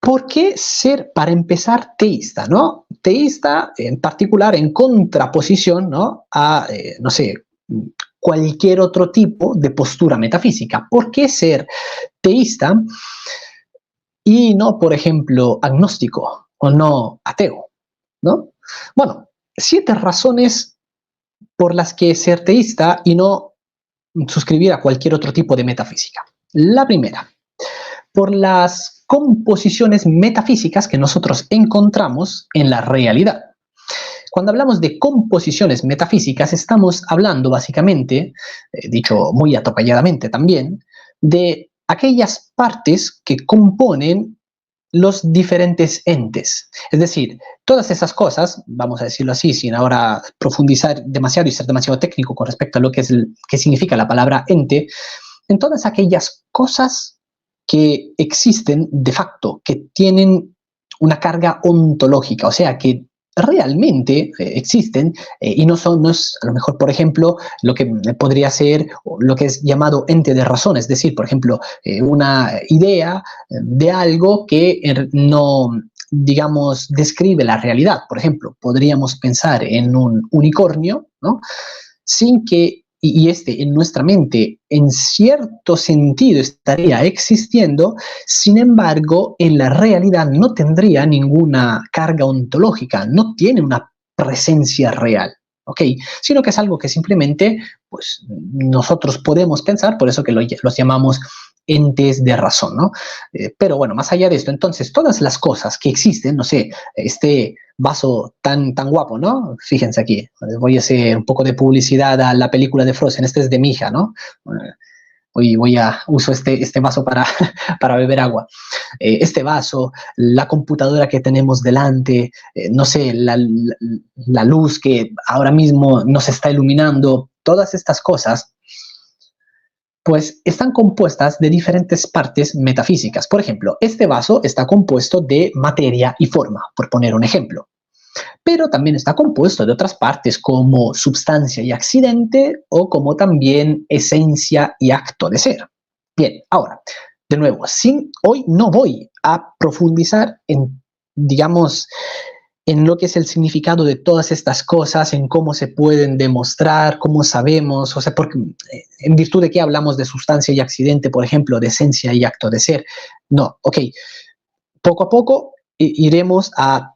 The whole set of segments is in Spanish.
¿por qué ser, para empezar, teísta, ¿no? Teísta, en particular, en contraposición, ¿no? A, no sé, cualquier otro tipo de postura metafísica. ¿Por qué ser teísta y no, por ejemplo, agnóstico o no ateo, ¿no? Bueno, 7 razones por las que ser teísta y no suscribir a cualquier otro tipo de metafísica. La primera, por las composiciones metafísicas que nosotros encontramos en la realidad. Cuando hablamos de composiciones metafísicas, estamos hablando básicamente, dicho muy atropelladamente también, de aquellas partes que componen los diferentes entes. Es decir, todas esas cosas, vamos a decirlo así, sin ahora profundizar demasiado y ser demasiado técnico con respecto a lo que es qué significa la palabra ente, en todas aquellas cosas que existen de facto, que tienen una carga ontológica, o sea, que realmente existen y no es a lo mejor, por ejemplo, lo que podría ser lo que es llamado ente de razón, es decir, por ejemplo, una idea de algo que no, digamos, describe la realidad. Por ejemplo, podríamos pensar en un unicornio, ¿no? Sin que y este en nuestra mente en cierto sentido estaría existiendo, sin embargo, en la realidad no tendría ninguna carga ontológica, no tiene una presencia real, ¿ok? Sino que es algo que simplemente pues, nosotros podemos pensar, por eso que los llamamos entes de razón, ¿no? Pero bueno, más allá de esto, entonces, todas las cosas que existen, no sé, este vaso tan guapo, ¿no? Fíjense aquí, voy a hacer un poco de publicidad a la película de Frozen, este es de mi hija, ¿no? Hoy uso este vaso para, para beber agua. Este vaso, la computadora que tenemos delante, no sé, la luz que ahora mismo nos está iluminando, todas estas cosas, pues están compuestas de diferentes partes metafísicas. Por ejemplo, este vaso está compuesto de materia y forma, por poner un ejemplo. Pero también está compuesto de otras partes como substancia y accidente o como también esencia y acto de ser. Bien, ahora, de nuevo, hoy no voy a profundizar en, digamos, en lo que es el significado de todas estas cosas, en cómo se pueden demostrar, cómo sabemos, o sea, porque, en virtud de qué hablamos de sustancia y accidente, por ejemplo, de esencia y acto de ser. No, ok, poco a poco iremos a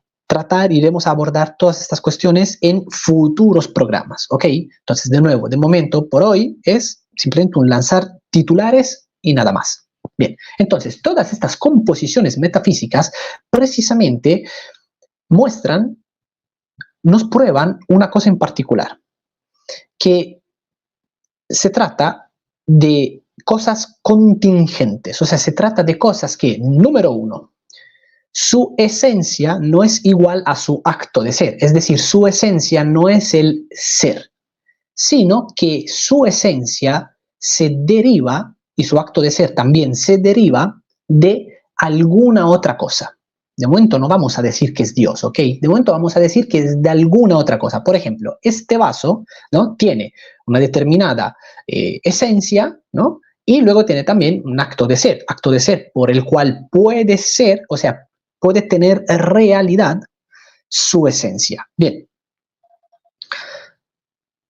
iremos a abordar todas estas cuestiones en futuros programas, ¿ok? Entonces, de nuevo, de momento, por hoy, es simplemente un lanzar titulares y nada más. Bien, entonces, todas estas composiciones metafísicas precisamente muestran, nos prueban una cosa en particular, que se trata de cosas contingentes, o sea, se trata de cosas que, número uno, su esencia no es igual a su acto de ser, es decir, su esencia no es el ser, sino que su esencia se deriva, y su acto de ser también se deriva de alguna otra cosa. De momento no vamos a decir que es Dios, ¿ok? De momento vamos a decir que es de alguna otra cosa. Por ejemplo, este vaso, ¿no? Tiene una determinada esencia, ¿no? Y luego tiene también un acto de ser por el cual puede ser, o sea, puede tener realidad su esencia. Bien,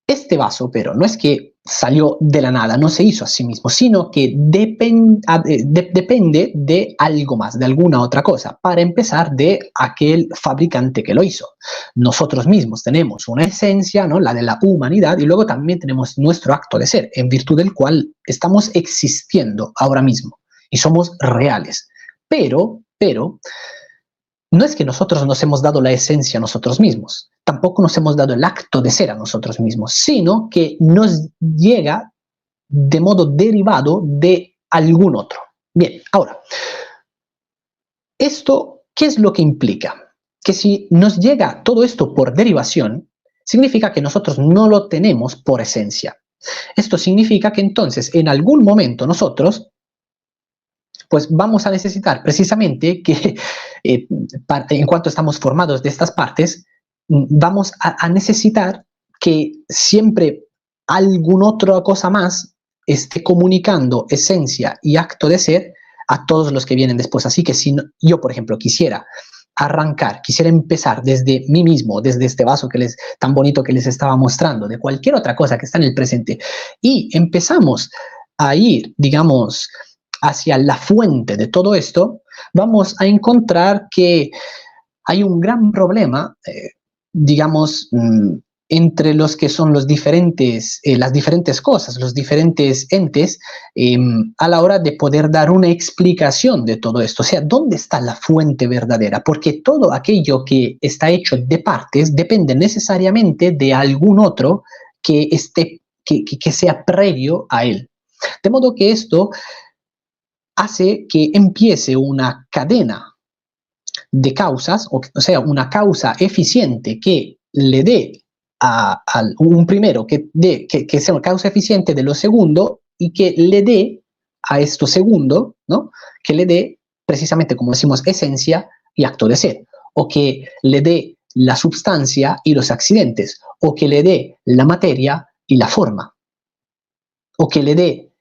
este vaso, pero no es que salió de la nada, no se hizo a sí mismo, sino que depende de algo más, de alguna otra cosa. Para empezar, de aquel fabricante que lo hizo. Nosotros mismos tenemos una esencia, ¿no? La de la humanidad, y luego también tenemos nuestro acto de ser, en virtud del cual estamos existiendo ahora mismo y somos reales. Pero, no es que nosotros nos hemos dado la esencia a nosotros mismos, tampoco nos hemos dado el acto de ser a nosotros mismos, sino que nos llega de modo derivado de algún otro. Bien, ahora, ¿esto qué es lo que implica? Que si nos llega todo esto por derivación, significa que nosotros no lo tenemos por esencia. Esto significa que entonces en algún momento nosotros pues vamos a necesitar precisamente que, en cuanto estamos formados de estas partes, vamos a necesitar que siempre alguna otra cosa más esté comunicando esencia y acto de ser a todos los que vienen después. Así que si yo, por ejemplo, quisiera empezar desde mí mismo, desde este vaso tan bonito que les estaba mostrando, de cualquier otra cosa que está en el presente, y empezamos a ir, digamos, hacia la fuente de todo esto, vamos a encontrar que hay un gran problema, digamos, entre los que son las diferentes cosas, los diferentes entes, a la hora de poder dar una explicación de todo esto. O sea, ¿dónde está la fuente verdadera? Porque todo aquello que está hecho de partes depende necesariamente de algún otro que sea previo a él. De modo que esto hace que empiece una cadena de causas, o sea, una causa eficiente que le dé a un primero, que sea una causa eficiente de lo segundo y que le dé a esto segundo, ¿no? Que le dé precisamente, como decimos, esencia y acto de ser, o que le dé la substancia y los accidentes, o que le dé la materia y la forma, o que le dé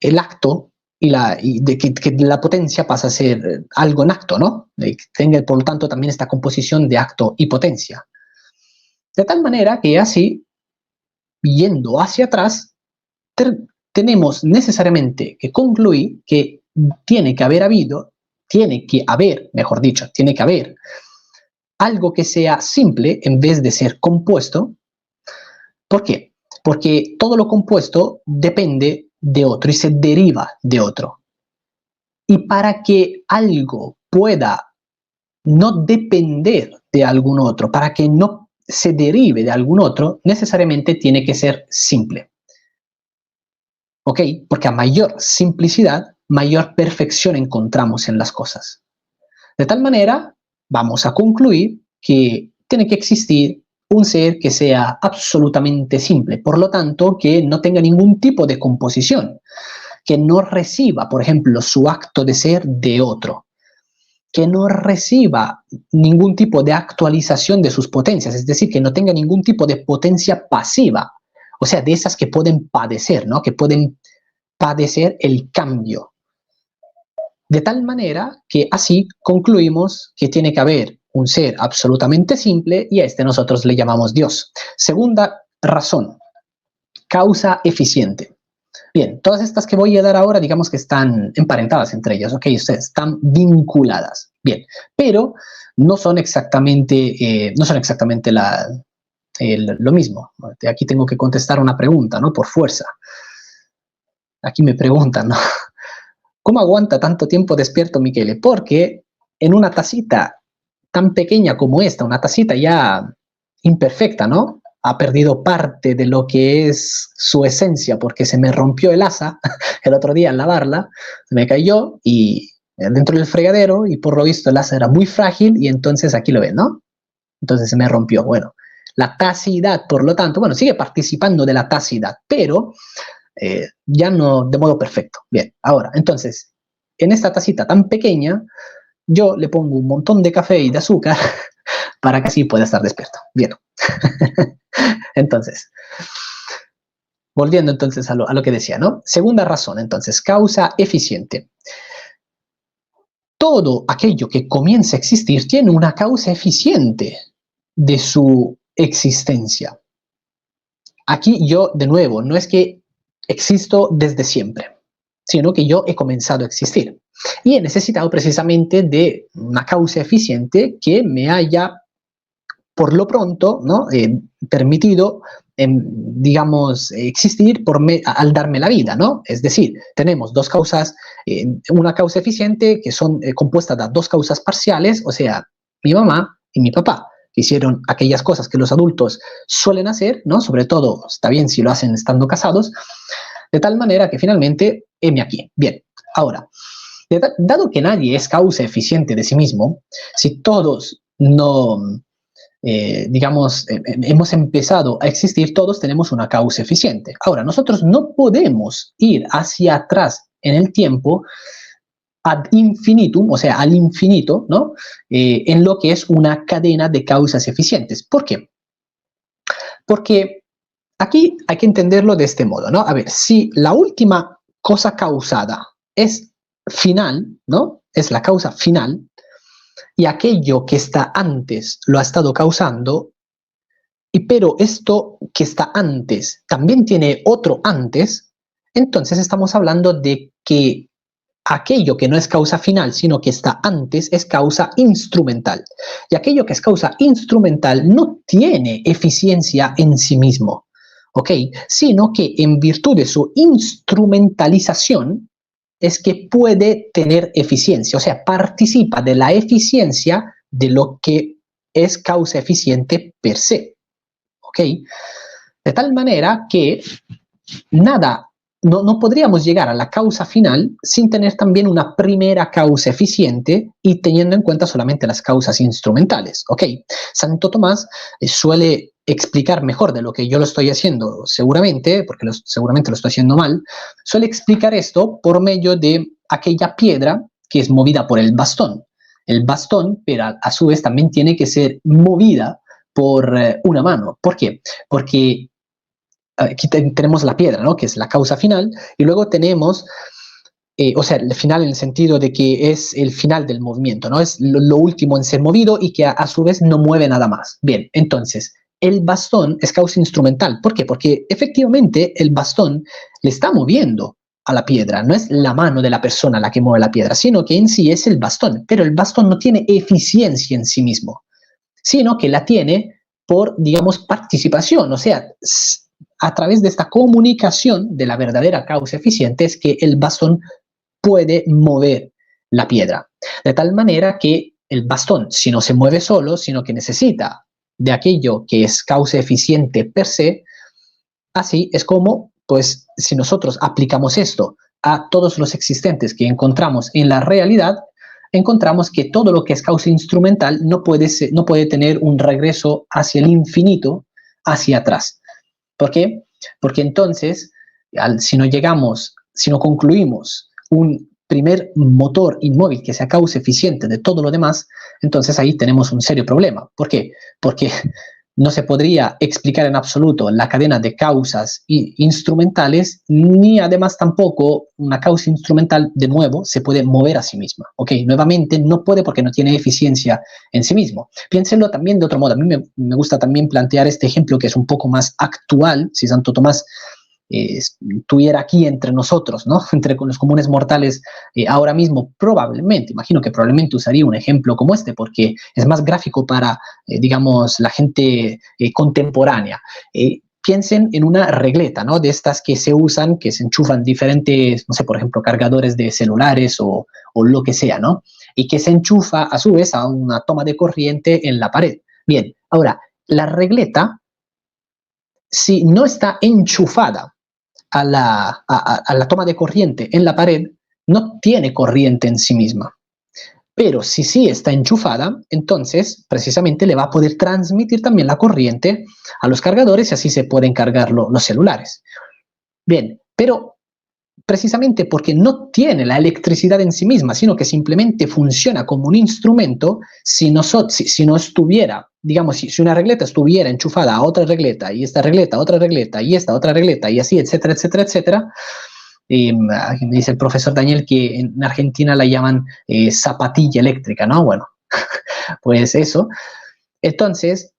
el acto que la potencia pasa a ser algo en acto, ¿no? Que tenga, por lo tanto, también esta composición de acto y potencia. De tal manera que así, yendo hacia atrás, tenemos necesariamente que concluir que tiene que haber, algo que sea simple en vez de ser compuesto. ¿Por qué? Porque todo lo compuesto depende de otro y se deriva de otro. Y para que algo pueda no depender de algún otro, para que no se derive de algún otro, necesariamente tiene que ser simple. ¿Ok? Porque a mayor simplicidad, mayor perfección encontramos en las cosas. De tal manera, vamos a concluir que tiene que existir un ser que sea absolutamente simple, por lo tanto, que no tenga ningún tipo de composición, que no reciba, por ejemplo, su acto de ser de otro, que no reciba ningún tipo de actualización de sus potencias, es decir, que no tenga ningún tipo de potencia pasiva, o sea, de esas que pueden padecer, ¿no? Que pueden padecer el cambio. De tal manera que así concluimos que tiene que haber un ser absolutamente simple y a este nosotros le llamamos Dios. Segunda razón, causa eficiente. Bien, todas estas que voy a dar ahora, digamos que están emparentadas entre ellas, ¿ok? Ustedes están vinculadas. Bien, pero no son exactamente, lo mismo. Aquí tengo que contestar una pregunta, ¿no? Por fuerza. Aquí me preguntan, ¿no? ¿Cómo aguanta tanto tiempo despierto, Michele? Porque en una tacita tan pequeña como esta, una tacita ya imperfecta, ¿no? Ha perdido parte de lo que es su esencia porque se me rompió el asa el otro día al lavarla, se me cayó y dentro del fregadero y por lo visto el asa era muy frágil y entonces aquí lo ven, ¿no? Entonces se me rompió. Bueno, la tacidad, por lo tanto, bueno, sigue participando de la tacidad, pero ya no de modo perfecto. Bien, ahora, entonces, en esta tacita tan pequeña, yo le pongo un montón de café y de azúcar para que así pueda estar despierto. Bien. Entonces, volviendo entonces a lo que decía, ¿no? Segunda razón, entonces, causa eficiente. Todo aquello que comienza a existir tiene una causa eficiente de su existencia. Aquí yo, de nuevo, no es que existo desde siempre, sino que yo he comenzado a existir. Y he necesitado precisamente de una causa eficiente que me haya, por lo pronto, ¿no? Permitido, digamos, existir al darme la vida, ¿no? Es decir, tenemos dos causas, una causa eficiente que son compuestas de dos causas parciales, o sea, mi mamá y mi papá, que hicieron aquellas cosas que los adultos suelen hacer, ¿no? Sobre todo, está bien si lo hacen estando casados, de tal manera que finalmente, heme aquí. Bien, ahora, dado que nadie es causa eficiente de sí mismo, si todos no, hemos empezado a existir, todos tenemos una causa eficiente. Ahora, nosotros no podemos ir hacia atrás en el tiempo ad infinitum, o sea, al infinito, ¿no? En lo que es una cadena de causas eficientes. ¿Por qué? Porque aquí hay que entenderlo de este modo, ¿no? A ver, si la última cosa causada es final, ¿no? Es la causa final, y aquello que está antes lo ha estado causando, pero esto que está antes también tiene otro antes, entonces estamos hablando de que aquello que no es causa final, sino que está antes, es causa instrumental. Y aquello que es causa instrumental no tiene eficiencia en sí mismo, ¿ok? Sino que en virtud de su instrumentalización es que puede tener eficiencia, o sea, participa de la eficiencia de lo que es causa eficiente per se, ¿ok? De tal manera que nada, no podríamos llegar a la causa final sin tener también una primera causa eficiente y teniendo en cuenta solamente las causas instrumentales, ¿ok? Santo Tomás suele explicar mejor de lo que yo lo estoy haciendo, seguramente, porque seguramente lo estoy haciendo mal, suele explicar esto por medio de aquella piedra que es movida por el bastón. El bastón, pero a su vez también tiene que ser movida por una mano. ¿Por qué? Porque aquí tenemos la piedra, ¿no? Que es la causa final, y luego tenemos, o sea, el final en el sentido de que es el final del movimiento, ¿no? Es lo último en ser movido y que a su vez no mueve nada más. Bien, entonces, el bastón es causa instrumental. ¿Por qué? Porque efectivamente el bastón le está moviendo a la piedra, no es la mano de la persona la que mueve la piedra, sino que en sí es el bastón, pero el bastón no tiene eficiencia en sí mismo, sino que la tiene por, digamos, participación, o sea, a través de esta comunicación de la verdadera causa eficiente es que el bastón puede mover la piedra. De tal manera que el bastón, si no se mueve solo, sino que necesita de aquello que es causa eficiente per se, así es como, pues, si nosotros aplicamos esto a todos los existentes que encontramos en la realidad, encontramos que todo lo que es causa instrumental no puede tener un regreso hacia el infinito, hacia atrás. ¿Por qué? Porque entonces, si no concluimos un primer motor inmóvil que sea causa eficiente de todo lo demás, entonces ahí tenemos un serio problema. ¿Por qué? Porque no se podría explicar en absoluto la cadena de causas instrumentales, ni además tampoco una causa instrumental, de nuevo, se puede mover a sí misma. ¿Ok? Nuevamente, no puede porque no tiene eficiencia en sí mismo. Piénsenlo también de otro modo. A mí me gusta también plantear este ejemplo que es un poco más actual, si Santo Tomás estuviera aquí entre nosotros, ¿no? Entre los comunes mortales, ahora mismo probablemente, imagino que probablemente usaría un ejemplo como este porque es más gráfico para, digamos, la gente contemporánea. Piensen en una regleta, ¿no? De estas que se usan, que se enchufan diferentes, no sé, por ejemplo, cargadores de celulares o lo que sea, ¿no? Y que se enchufa a su vez a una toma de corriente en la pared. Bien, ahora, la regleta, si no está enchufada a la toma de corriente en la pared, no tiene corriente en sí misma. Pero si sí está enchufada, entonces precisamente le va a poder transmitir también la corriente a los cargadores y así se pueden cargar los celulares. Bien, pero precisamente porque no tiene la electricidad en sí misma, sino que simplemente funciona como un instrumento, si no estuviera, digamos, si una regleta estuviera enchufada a otra regleta, y esta regleta a otra regleta, y esta otra regleta, y así, etcétera, etcétera, etcétera, dice el profesor Daniel que en Argentina la llaman zapatilla eléctrica, ¿no? Bueno, pues eso. Entonces,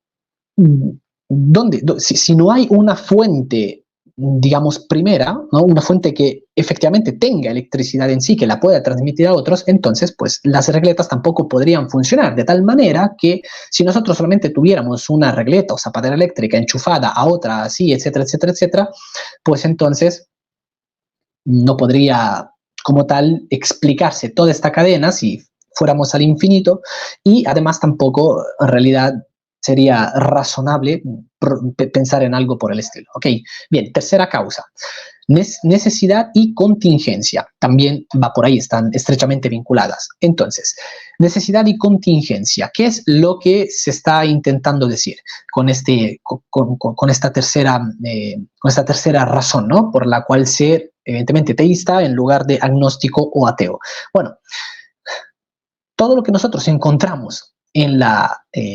si no hay una fuente, digamos, primera, ¿no? Una fuente que efectivamente tenga electricidad en sí, que la pueda transmitir a otros, entonces, pues, las regletas tampoco podrían funcionar, de tal manera que si nosotros solamente tuviéramos una regleta o zapatera eléctrica enchufada a otra, así, etcétera, etcétera, etcétera, pues entonces no podría, como tal, explicarse toda esta cadena si fuéramos al infinito, y además tampoco, en realidad, sería razonable pensar en algo por el estilo. Ok, bien, tercera causa. Necesidad y contingencia. También va por ahí, están estrechamente vinculadas. Entonces, necesidad y contingencia. ¿Qué es lo que se está intentando decir con esta tercera razón, ¿no? Por la cual ser, evidentemente, teísta en lugar de agnóstico o ateo? Bueno, todo lo que nosotros encontramos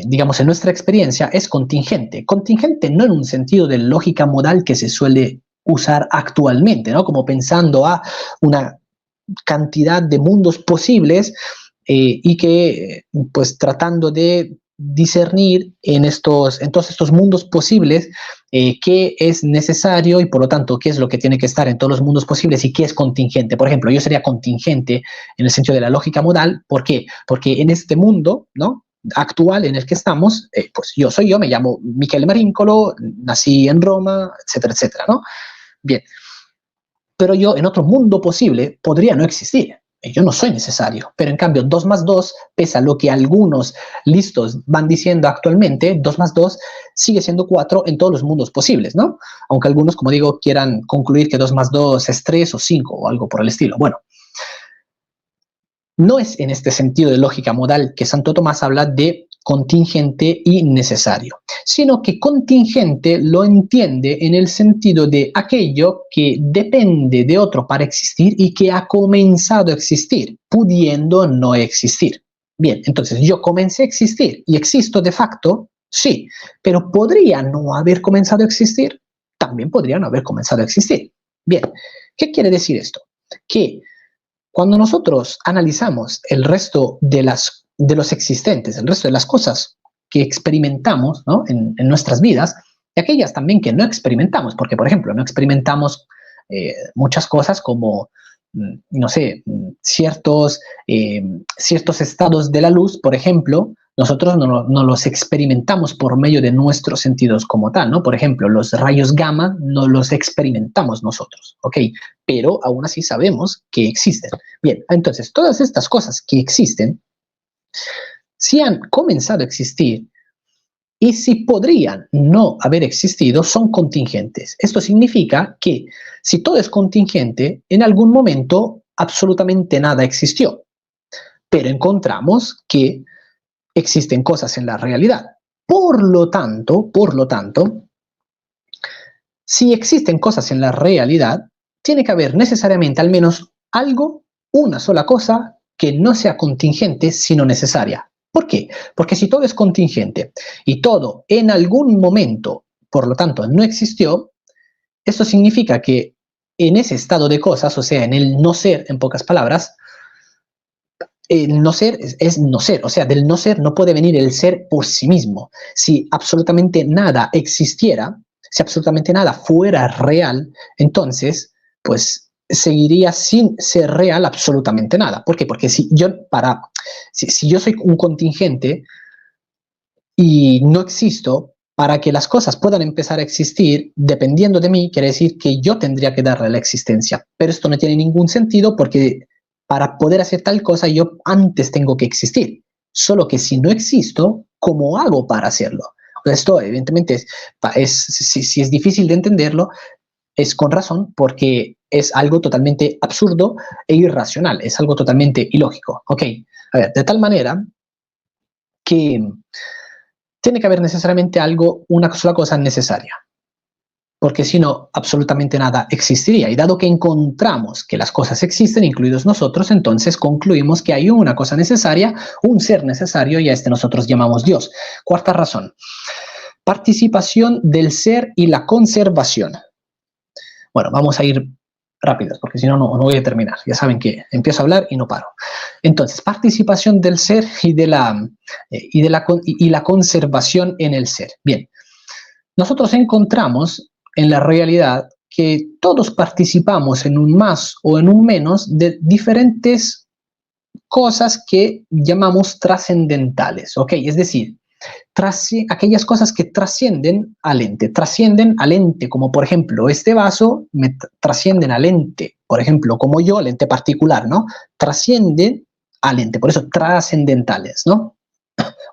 digamos, en nuestra experiencia es contingente. Contingente no en un sentido de lógica modal que se suele usar actualmente, ¿no? Como pensando a una cantidad de mundos posibles y que, pues, tratando de discernir en todos estos mundos posibles qué es necesario y por lo tanto qué es lo que tiene que estar en todos los mundos posibles y qué es contingente. Por ejemplo, yo sería contingente en el sentido de la lógica modal. ¿Por qué? Porque en este mundo, ¿no?, actual en el que estamos, pues yo soy yo, me llamo Michele Marincolo, nací en Roma, etcétera, etcétera, ¿no? Bien, pero yo en otro mundo posible podría no existir. Yo no soy necesario, pero en cambio 2 más 2, pese a lo que algunos listos van diciendo actualmente, 2 más 2 sigue siendo 4 en todos los mundos posibles, ¿no? Aunque algunos, como digo, quieran concluir que 2 más 2 es 3 o 5 o algo por el estilo. Bueno, no es en este sentido de lógica modal que Santo Tomás habla de contingente y necesario, sino que contingente lo entiende en el sentido de aquello que depende de otro para existir y que ha comenzado a existir, pudiendo no existir. Bien, entonces yo comencé a existir y existo de facto, sí, pero ¿podría no haber comenzado a existir? También podría no haber comenzado a existir. Bien, ¿qué quiere decir esto? Que cuando nosotros analizamos el resto de los existentes, el resto de las cosas que experimentamos, ¿no?, en nuestras vidas, y aquellas también que no experimentamos, porque, por ejemplo, no experimentamos muchas cosas como, no sé, ciertos estados de la luz, por ejemplo, nosotros no los experimentamos por medio de nuestros sentidos como tal, ¿no? Por ejemplo, los rayos gamma no los experimentamos nosotros, ¿ok? Pero aún así sabemos que existen. Bien, entonces, todas estas cosas que existen, si han comenzado a existir y si podrían no haber existido, son contingentes. Esto significa que si todo es contingente, en algún momento absolutamente nada existió, pero encontramos que existen cosas en la realidad. Por lo tanto, si existen cosas en la realidad, tiene que haber necesariamente al menos algo, una sola cosa, que no sea contingente, sino necesaria. ¿Por qué? Porque si todo es contingente y todo en algún momento, por lo tanto, no existió, esto significa que en ese estado de cosas, o sea, en el no ser, en pocas palabras, el no ser es no ser, o sea, del no ser no puede venir el ser por sí mismo. Si absolutamente nada existiera, si absolutamente nada fuera real, entonces, pues seguiría sin ser real absolutamente nada. ¿Por qué? Porque si yo soy un contingente y no existo, para que las cosas puedan empezar a existir, dependiendo de mí, quiere decir que yo tendría que darle la existencia. Pero esto no tiene ningún sentido porque para poder hacer tal cosa yo antes tengo que existir. Solo que si no existo, ¿cómo hago para hacerlo? Esto evidentemente si es difícil de entenderlo, es con razón porque es algo totalmente absurdo e irracional, es algo totalmente ilógico. Ok, a ver, de tal manera que tiene que haber necesariamente algo, una sola cosa necesaria, porque si no, absolutamente nada existiría. Y dado que encontramos que las cosas existen, incluidos nosotros, entonces concluimos que hay una cosa necesaria, un ser necesario, y a este nosotros llamamos Dios. Cuarta razón, participación del ser y la conservación. Bueno, vamos a ir rápidos, porque si no, no voy a terminar. Ya saben que empiezo a hablar y no paro. Entonces, participación del ser y la conservación en el ser. Bien, nosotros encontramos en la realidad que todos participamos en un más o en un menos de diferentes cosas que llamamos trascendentales, ¿ok? Es decir, aquellas cosas que trascienden al ente, como por ejemplo este vaso, trascienden al ente, por ejemplo, como yo, el ente particular, ¿no? Trascienden al ente, por eso trascendentales, ¿no?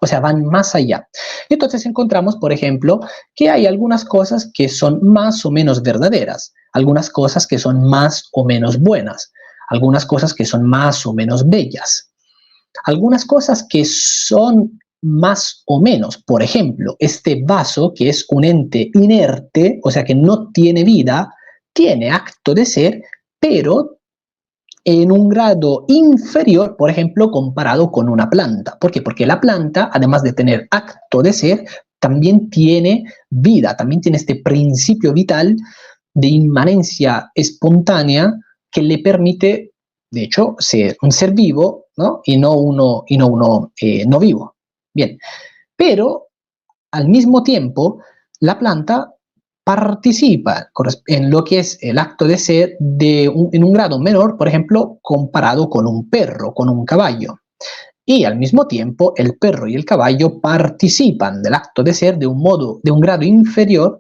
O sea, van más allá. Entonces encontramos, por ejemplo, que hay algunas cosas que son más o menos verdaderas, algunas cosas que son más o menos buenas, algunas cosas que son más o menos bellas, algunas cosas que son más o menos. Por ejemplo, este vaso, que es un ente inerte, o sea, que no tiene vida, tiene acto de ser, pero en un grado inferior, por ejemplo, comparado con una planta. ¿Por qué? Porque la planta, además de tener acto de ser, también tiene vida, también tiene este principio vital de inmanencia espontánea que le permite de hecho, ser un ser vivo, ¿no? Y no uno no vivo. Bien, pero al mismo tiempo, la planta participa en lo que es el acto de ser en un grado menor, por ejemplo, comparado con un perro, con un caballo. Y al mismo tiempo, el perro y el caballo participan del acto de ser de un grado inferior,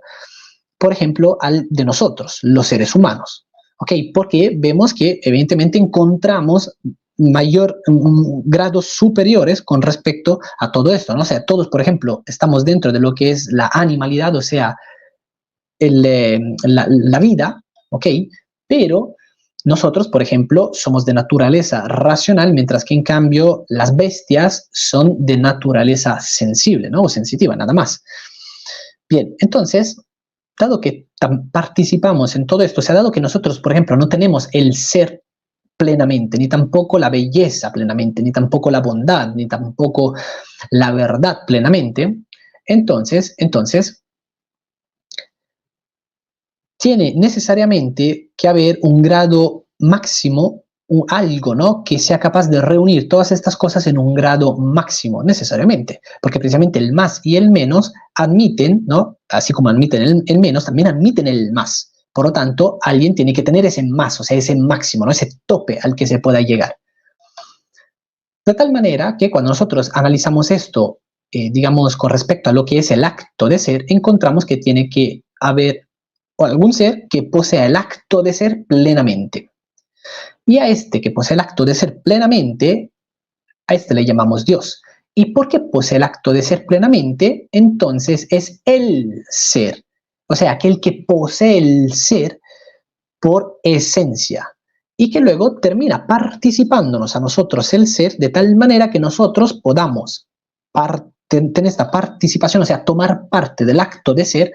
por ejemplo, al de nosotros, los seres humanos. ¿Ok? Porque vemos que evidentemente encontramos grados superiores con respecto a todo esto, ¿no? O sea, todos, por ejemplo, estamos dentro de lo que es la animalidad, o sea, la vida, ¿ok? Pero nosotros, por ejemplo, somos de naturaleza racional, mientras que en cambio las bestias son de naturaleza sensible, ¿no? O sensitiva, nada más. Bien, entonces, dado que participamos en todo esto, o sea, dado que nosotros, por ejemplo, no tenemos el ser plenamente, ni tampoco la belleza plenamente, ni tampoco la bondad, ni tampoco la verdad plenamente, entonces tiene necesariamente que haber un grado máximo, algo, ¿no? Que sea capaz de reunir todas estas cosas en un grado máximo, necesariamente, porque precisamente el más y el menos admiten, ¿no? Así como admiten el menos, también admiten el más. Por lo tanto, alguien tiene que tener ese más, o sea, ese máximo, ¿no? Ese tope al que se pueda llegar. De tal manera que cuando nosotros analizamos esto, digamos, con respecto a lo que es el acto de ser, encontramos que tiene que haber algún ser que posea el acto de ser plenamente. Y a este que posee el acto de ser plenamente, a este le llamamos Dios. ¿Y por qué posee el acto de ser plenamente? Entonces es el ser, o sea, aquel que posee el ser por esencia y que luego termina participándonos a nosotros el ser de tal manera que nosotros podamos tener esta participación, o sea, tomar parte del acto de ser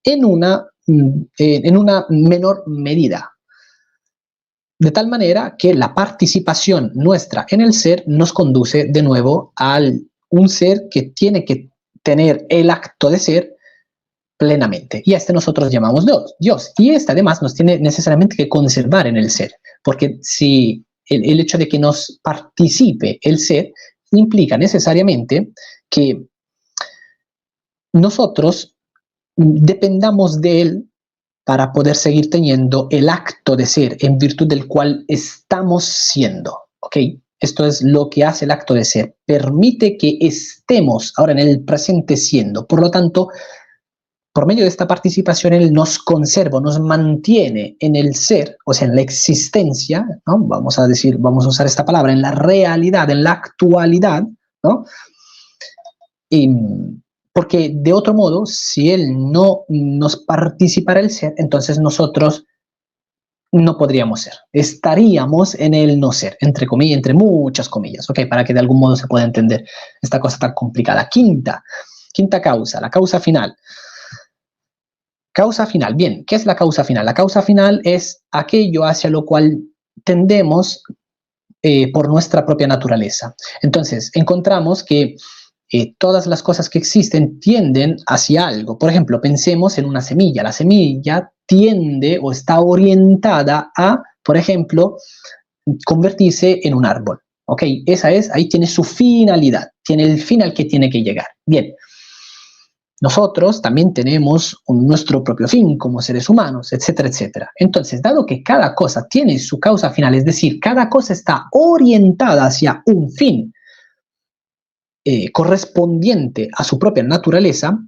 en una menor medida. De tal manera que la participación nuestra en el ser nos conduce de nuevo a un ser que tiene que tener el acto de ser plenamente. Y a este nosotros llamamos Dios. Y este además nos tiene necesariamente que conservar en el ser, porque si el hecho de que nos participe el ser implica necesariamente que nosotros dependamos de él para poder seguir teniendo el acto de ser en virtud del cual estamos siendo, ¿ok? Esto es lo que hace el acto de ser. Permite que estemos ahora en el presente siendo. Por lo tanto, por medio de esta participación, él nos conserva, nos mantiene en el ser, o sea, en la existencia, ¿no? Vamos a usar esta palabra, en la realidad, en la actualidad, ¿no? Y, porque de otro modo, si él no nos participara el ser, entonces nosotros no podríamos ser. Estaríamos en el no ser, entre comillas, entre muchas comillas, ¿ok? Para que de algún modo se pueda entender esta cosa tan complicada. Quinta causa, la causa final. Causa final. Bien, ¿qué es la causa final? La causa final es aquello hacia lo cual tendemos por nuestra propia naturaleza. Entonces, encontramos que todas las cosas que existen tienden hacia algo. Por ejemplo, pensemos en una semilla. La semilla tiende o está orientada a, por ejemplo, convertirse en un árbol. ¿Ok? Ahí tiene su finalidad, tiene el fin al que tiene que llegar. Bien. Nosotros también tenemos nuestro propio fin como seres humanos, etcétera, etcétera. Entonces, dado que cada cosa tiene su causa final, es decir, cada cosa está orientada hacia un fin correspondiente a su propia naturaleza,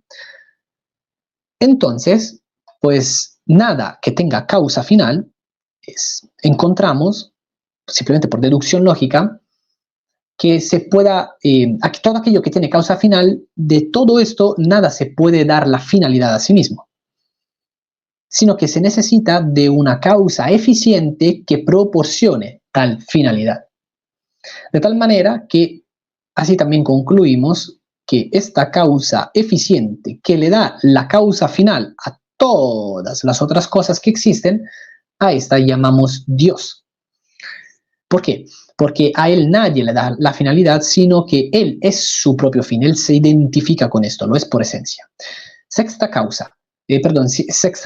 entonces, pues nada que tenga causa final, encontramos, simplemente por deducción lógica, que se pueda, todo aquello que tiene causa final, de todo esto nada se puede dar la finalidad a sí mismo, sino que se necesita de una causa eficiente que proporcione tal finalidad. De tal manera que así también concluimos que esta causa eficiente que le da la causa final a todas las otras cosas que existen, a esta llamamos Dios. ¿Por qué? Porque a él nadie le da la finalidad, sino que él es su propio fin, él se identifica con esto, lo es por esencia. Sexta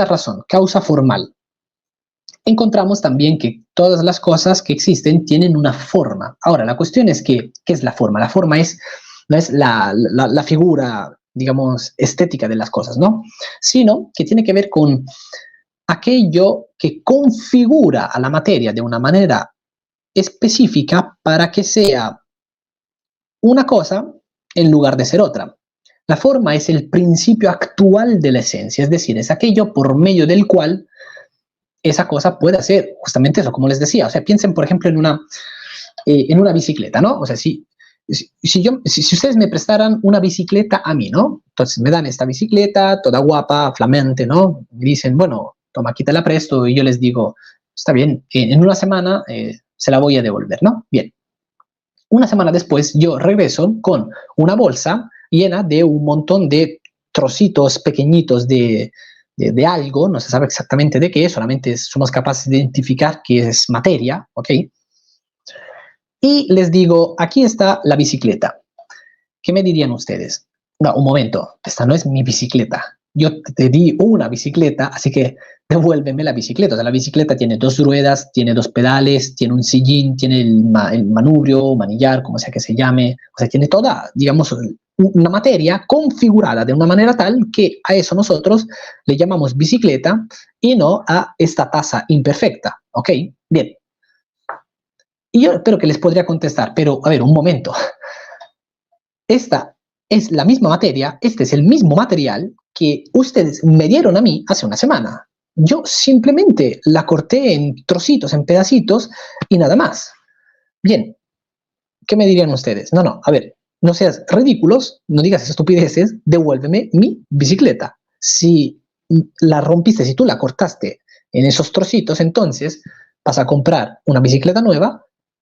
razón, causa formal. encontramos también que todas las cosas que existen tienen una forma. Ahora, la cuestión es que, ¿qué es la forma? La forma no es la figura, digamos, estética de las cosas, ¿no? Sino que tiene que ver con aquello que configura a la materia de una manera específica para que sea una cosa en lugar de ser otra. La forma es el principio actual de la esencia, es decir, es aquello por medio del cual esa cosa puede hacer justamente eso, como les decía. O sea, piensen, por ejemplo, en una bicicleta, ¿no? O sea, si ustedes me prestaran una bicicleta a mí, ¿no? Entonces me dan esta bicicleta, toda guapa, flamante, ¿no? Me dicen, bueno, toma, aquí te la presto, y yo les digo, está bien, en una semana se la voy a devolver, ¿no? Bien. Una semana después yo regreso con una bolsa llena de un montón de trocitos pequeñitos de algo, no se sabe exactamente de qué, solamente somos capaces de identificar que es materia, ¿ok? Y les digo, aquí está la bicicleta. ¿Qué me dirían ustedes? No, un momento, esta no es mi bicicleta. Yo te di una bicicleta, así que devuélveme la bicicleta. O sea, la bicicleta tiene dos ruedas, tiene dos pedales, tiene un sillín, tiene el manubrio, manillar, como sea que se llame. O sea, tiene toda, digamos, una materia configurada de una manera tal que a eso nosotros le llamamos bicicleta y no a esta taza imperfecta. ¿Ok? Bien. Y yo espero que les podría contestar, pero a ver, un momento. Esta es la misma materia, este es el mismo material que ustedes me dieron a mí hace una semana. Yo simplemente la corté en trocitos, en pedacitos y nada más. Bien, ¿qué me dirían ustedes? No, no, a ver, no seas ridículos, no digas estupideces, devuélveme mi bicicleta. Si la rompiste, si tú la cortaste en esos trocitos, entonces vas a comprar una bicicleta nueva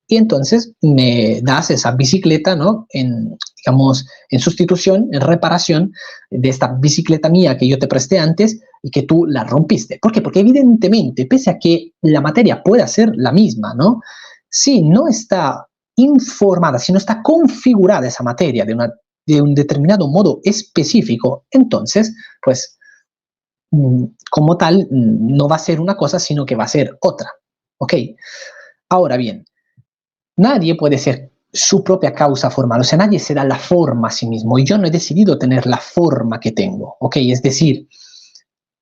y entonces me das esa bicicleta, ¿no? Digamos, en sustitución, en reparación de esta bicicleta mía que yo te presté antes y que tú la rompiste. ¿Por qué? Porque evidentemente, pese a que la materia pueda ser la misma, ¿no? Si no está informada, si no está configurada esa materia de un determinado modo específico, entonces, pues, como tal, no va a ser una cosa, sino que va a ser otra. ¿Ok? Ahora bien, nadie puede ser su propia causa formal, o sea, nadie se da la forma a sí mismo, y yo no he decidido tener la forma que tengo, ¿ok? Es decir,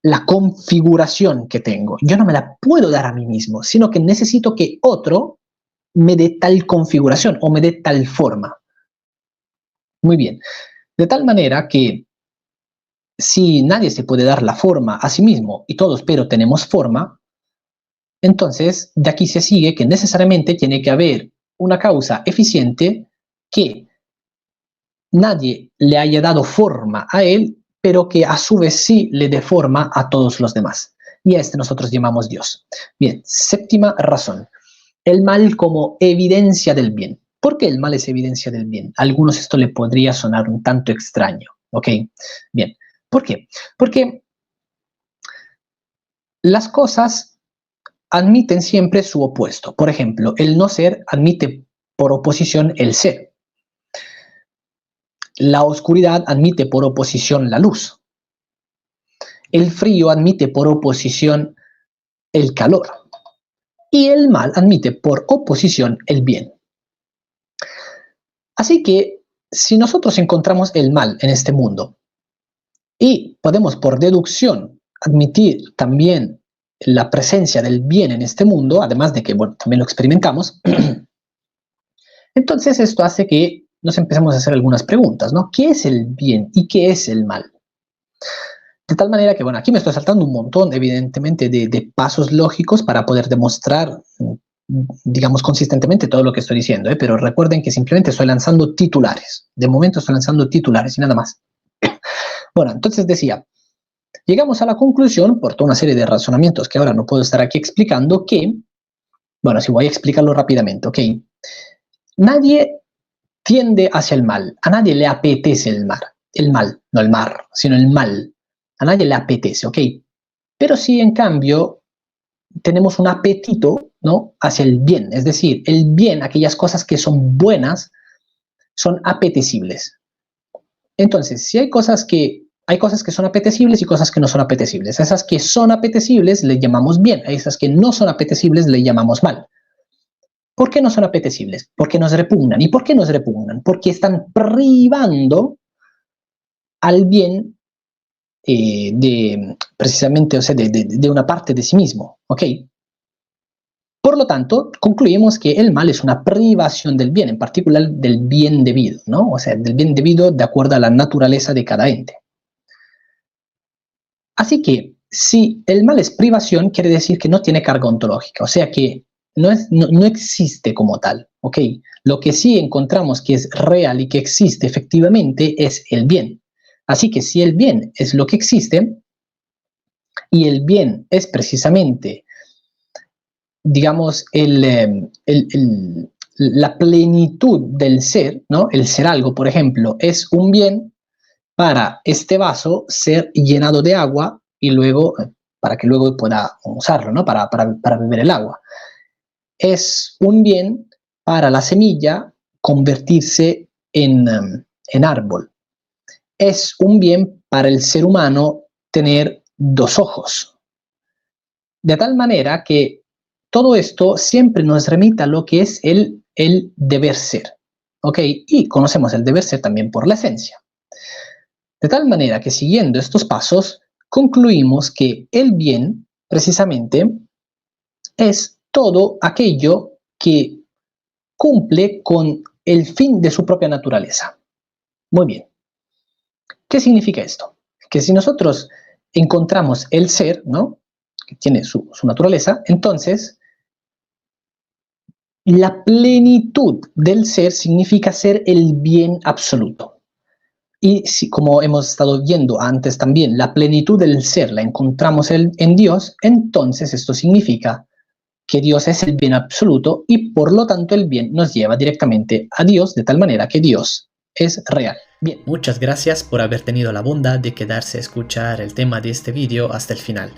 la configuración que tengo, yo no me la puedo dar a mí mismo, sino que necesito que otro me dé tal configuración o me dé tal forma. Muy bien, de tal manera que si nadie se puede dar la forma a sí mismo y todos pero tenemos forma, entonces de aquí se sigue que necesariamente tiene que haber una causa eficiente que nadie le haya dado forma a él, pero que a su vez sí le dé forma a todos los demás. Y a este nosotros llamamos Dios. Bien, séptima razón. El mal como evidencia del bien. ¿Por qué el mal es evidencia del bien? A algunos esto le podría sonar un tanto extraño, ¿ok? Bien, ¿por qué? Porque las cosas admiten siempre su opuesto. Por ejemplo, el no ser admite por oposición el ser. La oscuridad admite por oposición la luz. El frío admite por oposición el calor. Y el mal admite por oposición el bien. Así que si nosotros encontramos el mal en este mundo y podemos por deducción admitir también la presencia del bien en este mundo, además de que bueno, también lo experimentamos, entonces esto hace que nos empecemos a hacer algunas preguntas, ¿no? ¿Qué es el bien y qué es el mal? De tal manera que, bueno, aquí me estoy saltando un montón, evidentemente, de pasos lógicos para poder demostrar, digamos, consistentemente todo lo que estoy diciendo, pero recuerden que simplemente estoy lanzando titulares. De momento estoy lanzando titulares y nada más. Bueno, entonces decía, llegamos a la conclusión, por toda una serie de razonamientos que ahora no puedo estar aquí explicando, que, bueno, si voy a explicarlo rápidamente, ¿ok? Nadie tiende hacia el mal, a nadie le apetece el mal, no el mar, sino el mal. A nadie le apetece, ¿ok? Pero sí, en cambio, tenemos un apetito, ¿no? Hacia el bien, es decir, el bien, aquellas cosas que son buenas, son apetecibles. Entonces, si hay cosas que hay cosas que son apetecibles y cosas que no son apetecibles. A esas que son apetecibles le llamamos bien, a esas que no son apetecibles le llamamos mal. ¿Por qué no son apetecibles? Porque nos repugnan. ¿Y por qué nos repugnan? Porque están privando al bien precisamente, o sea, de una parte de sí mismo, ¿ok? Por lo tanto, concluimos que el mal es una privación del bien, en particular del bien debido, ¿no? O sea, del bien debido de acuerdo a la naturaleza de cada ente. Así que, si el mal es privación, quiere decir que no tiene carga ontológica, o sea que no existe como tal, ¿ok? Lo que sí encontramos que es real y que existe efectivamente es el bien. Así que si el bien es lo que existe, y el bien es precisamente, digamos, la plenitud del ser, ¿no? El ser algo, por ejemplo, es un bien para este vaso ser llenado de agua y luego, para que luego pueda usarlo, ¿no? Para beber el agua. Es un bien para la semilla convertirse en árbol. Es un bien para el ser humano tener 2 ojos. De tal manera que todo esto siempre nos remite a lo que es el deber ser, ¿ok? Y conocemos el deber ser también por la esencia. De tal manera que siguiendo estos pasos, concluimos que el bien, precisamente, es todo aquello que cumple con el fin de su propia naturaleza. Muy bien. ¿Qué significa esto? Que si nosotros encontramos el ser, ¿no? Que tiene su naturaleza, entonces la plenitud del ser significa ser el bien absoluto. Y si, como hemos estado viendo antes también, la plenitud del ser la encontramos en Dios, entonces esto significa que Dios es el bien absoluto y por lo tanto el bien nos lleva directamente a Dios, de tal manera que Dios es real. Bien. Muchas gracias por haber tenido la bondad de quedarse a escuchar el tema de este vídeo hasta el final.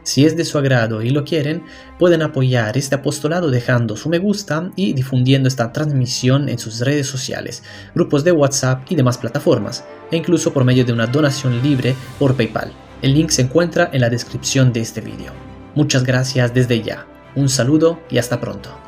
Si es de su agrado y lo quieren, pueden apoyar este apostolado dejando su me gusta y difundiendo esta transmisión en sus redes sociales, grupos de WhatsApp y demás plataformas, e incluso por medio de una donación libre por PayPal. El link se encuentra en la descripción de este vídeo. Muchas gracias desde ya. Un saludo y hasta pronto.